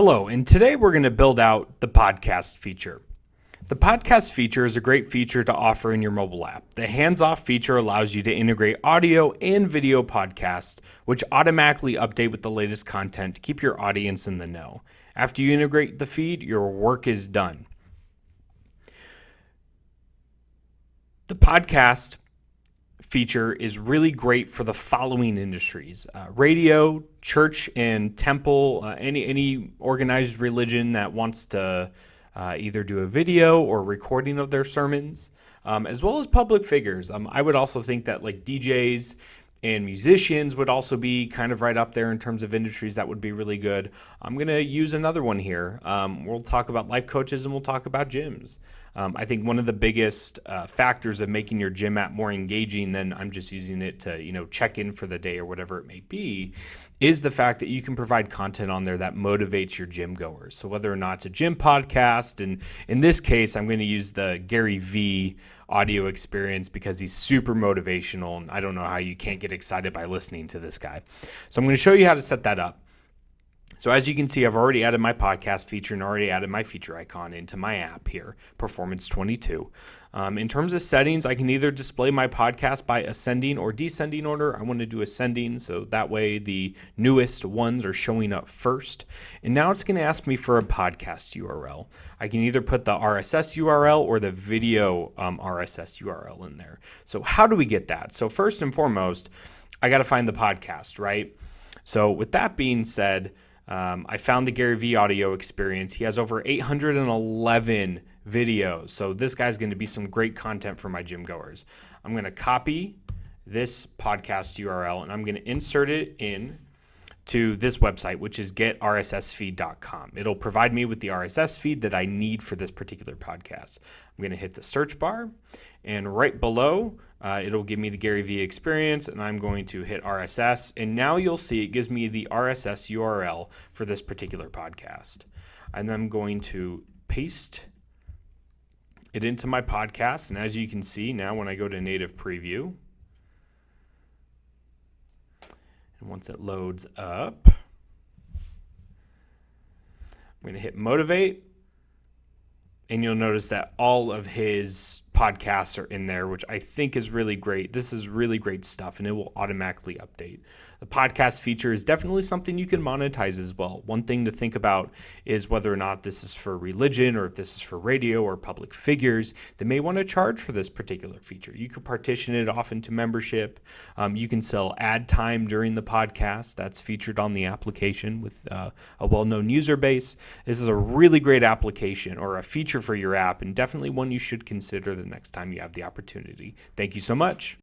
Hello, and today we're going to build out the podcast feature. The podcast feature is a great feature to offer in your mobile app. The hands-off feature allows you to integrate audio and video podcasts, which automatically update with the latest content to keep your audience in the know. After you integrate the feed, your work is done. The podcast feature is really great for the following industries: radio, church and temple, any organized religion that wants to either do a video or recording of their sermons, as well as public figures. I would also think that like DJs and musicians would also be kind of right up there in terms of industries that would be really good. I'm going to use another one here. We'll talk about life coaches and we'll talk about gyms. I think one of the biggest factors of making your gym app more engaging than I'm just using it to, check in for the day or whatever it may be, is the fact that you can provide content on there that motivates your gym goers. So whether or not it's a gym podcast, and in this case, I'm going to use the Gary V audio experience because he's super motivational, and I don't know how you can't get excited by listening to this guy. So I'm going to show you how to set that up. So as you can see, I've already added my podcast feature and already added my feature icon into my app here, Performance 22. In terms of settings, I can either display my podcast by ascending or descending order. I want to do ascending, so that way the newest ones are showing up first. And now it's going to ask me for a podcast URL. I can either put the RSS URL or the video RSS URL in there. So how do we get that? So first and foremost, I got to find the podcast, right? So with that being said, I found the Gary V audio experience. He has over 811 videos. So this guy's going to be some great content for my gym goers. I'm going to copy this podcast URL and I'm going to insert it in to this website, which is getrssfeed.com. It'll provide me with the RSS feed that I need for this particular podcast. I'm going to hit the search bar, and right below, it'll give me the Gary V experience, and I'm going to hit RSS. And now you'll see it gives me the RSS URL for this particular podcast. And then I'm going to paste it into my podcast. And as you can see now, when I go to native preview, and once it loads up, I'm going to hit motivate, and you'll notice that all of his podcasts are in there, which I think is really great. This is really great stuff, and it will automatically update. The podcast feature is definitely something you can monetize as well. One thing to think about is whether or not this is for religion or if this is for radio or public figures. They may want to charge for this particular feature. You could partition it off into membership. You can sell ad time during the podcast. That's featured on the application with a well-known user base. This is a really great application or a feature for your app, and definitely one you should consider the next time you have the opportunity. Thank you so much.